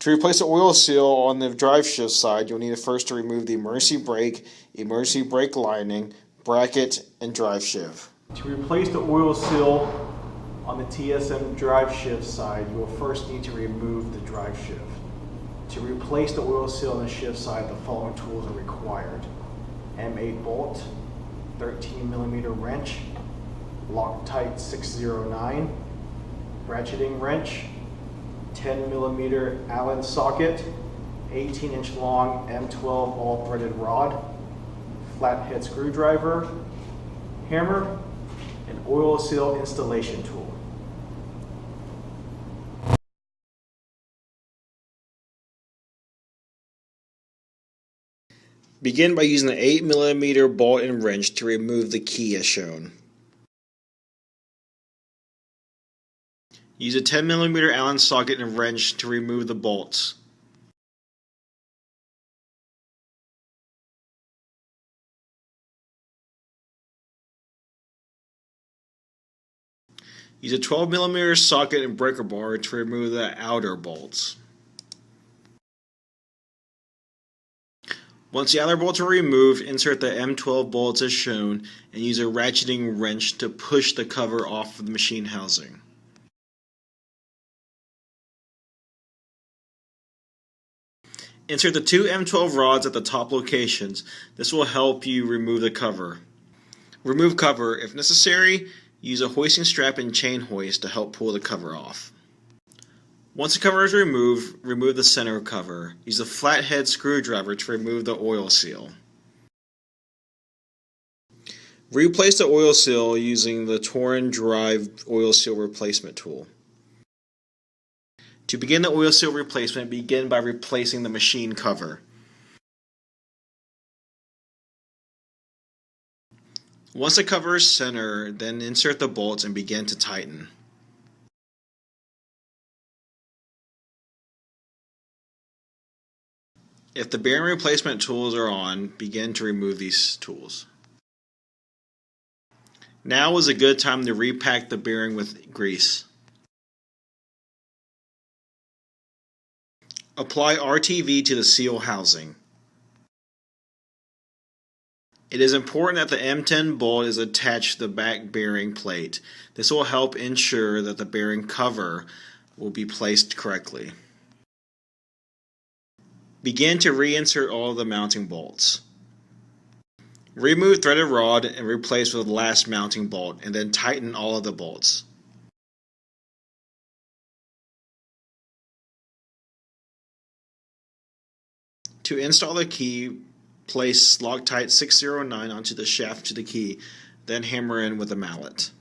To replace the oil seal on the drive shift side, you'll need first to remove the emergency brake lining, bracket, and drive shift. To replace the oil seal on the TSM drive shift side, you will first need to remove the drive shift. To replace the oil seal on the shift side, the following tools are required: M8 bolt, 13mm wrench, Loctite 609, ratcheting wrench, 10mm Allen socket, 18-inch long M12 all-threaded rod, flathead screwdriver, hammer, and oil seal installation tool. Begin by using the 8mm bolt and wrench to remove the key as shown. Use a 10mm Allen socket and wrench to remove the bolts. Use a 12mm socket and breaker bar to remove the outer bolts. Once the outer bolts are removed, insert the M12 bolts as shown and use a ratcheting wrench to push the cover off of the machine housing. Insert the two M12 rods at the top locations. This will help you remove the cover. Remove cover. If necessary, use a hoisting strap and chain hoist to help pull the cover off. Once the cover is removed, remove the center cover. Use a flathead screwdriver to remove the oil seal. Replace the oil seal using the Torn Drive Oil Seal Replacement tool. To begin the oil seal replacement, begin by replacing the machine cover. Once the cover is centered, then insert the bolts and begin to tighten. If the bearing replacement tools are on, begin to remove these tools. Now is a good time to repack the bearing with grease. Apply RTV to the seal housing. It is important that the M10 bolt is attached to the back bearing plate. This will help ensure that the bearing cover will be placed correctly. Begin to reinsert all of the mounting bolts. Remove threaded rod and replace with the last mounting bolt, and then tighten all of the bolts. To install the key, place Loctite 609 onto the shaft to the key, then hammer in with a mallet.